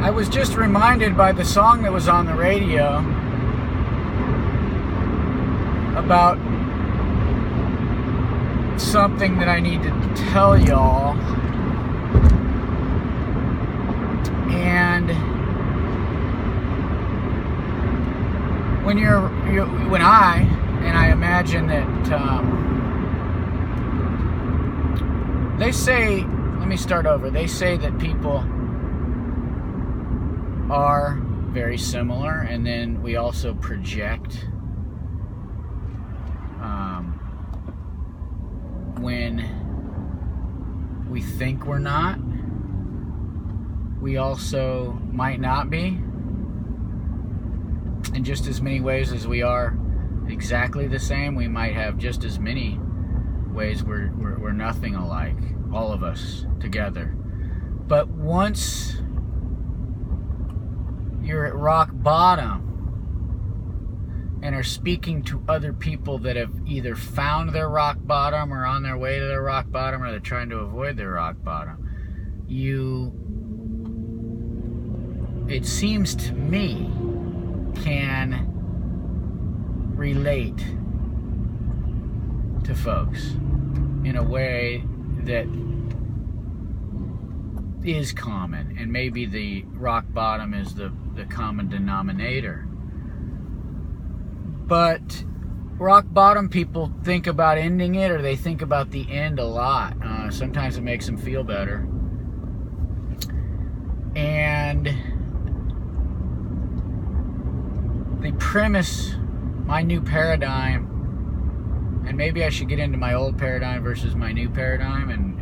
I was just reminded by the song that was on the radio about something that I need to tell y'all. And when I imagine that they say, let me start over. They say that people are very similar, and then we also project when we think we're not. We also might not be in just as many ways as we are exactly the same. We might have just as many ways we're nothing alike, all of us together. But once you're at rock bottom and are speaking to other people that have either found their rock bottom or on their way to their rock bottom, or they're trying to avoid their rock bottom, it seems to me, can relate to folks in a way that is common, and maybe the rock bottom is the common denominator. But rock bottom people think about ending it, or they think about the end a lot. Sometimes it makes them feel better. And the premise, my new paradigm, and maybe I should get into my old paradigm versus my new paradigm and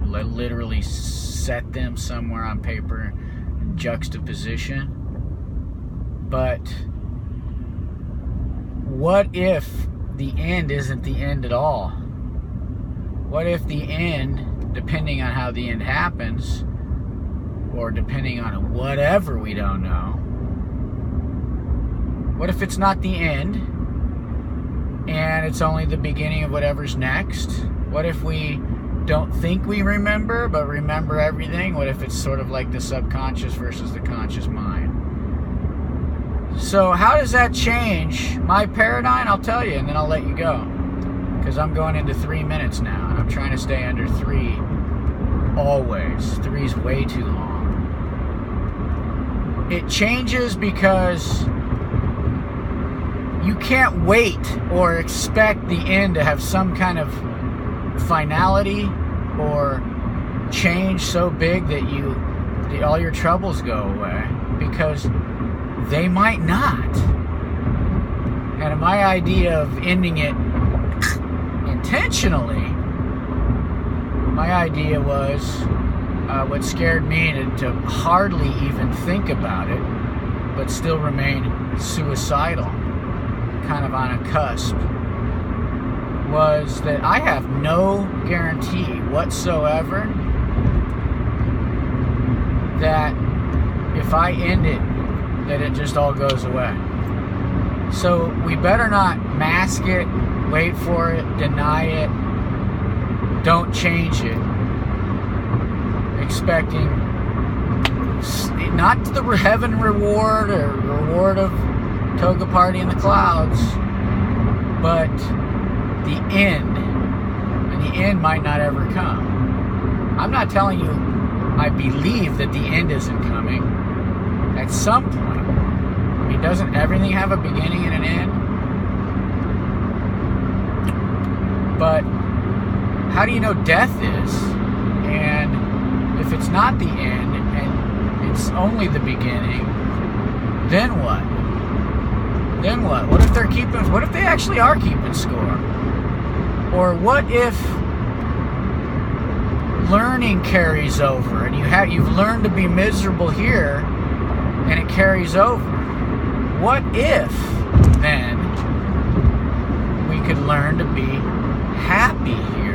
literally set them somewhere on paper in juxtaposition. But what if the end isn't the end at all? What if the end, depending on how the end happens, or depending on whatever we don't know, what if it's not the end and it's only the beginning of whatever's next? What if we don't think we remember but remember everything? What if it's sort of like the subconscious versus the conscious mind? So how does that change my paradigm? I'll tell you, and then I'll let you go, because I'm going into 3 minutes now, and I'm trying to stay under 3 always. 3's way too long. It changes because you can't wait or expect the end to have some kind of finality or change so big that all your troubles go away, because they might not. And my idea of ending it intentionally, my idea was what scared me to hardly even think about it, but still remain suicidal, kind of on a cusp, was that I have no guarantee whatsoever that if I end it, that it just all goes away. So we better not mask it, wait for it, deny it, don't change it, expecting not the heaven reward or reward of toga party in the clouds, but the end. And the end might not ever come. I'm not telling you I believe that the end isn't coming. At some point. I mean, doesn't everything have a beginning and an end? But how do you know death is? And if it's not the end and it's only the beginning, then what? Then what? What if they actually are keeping score? Or what if learning carries over and you've learned to be miserable here and it carries over? What if then we could learn to be happy here?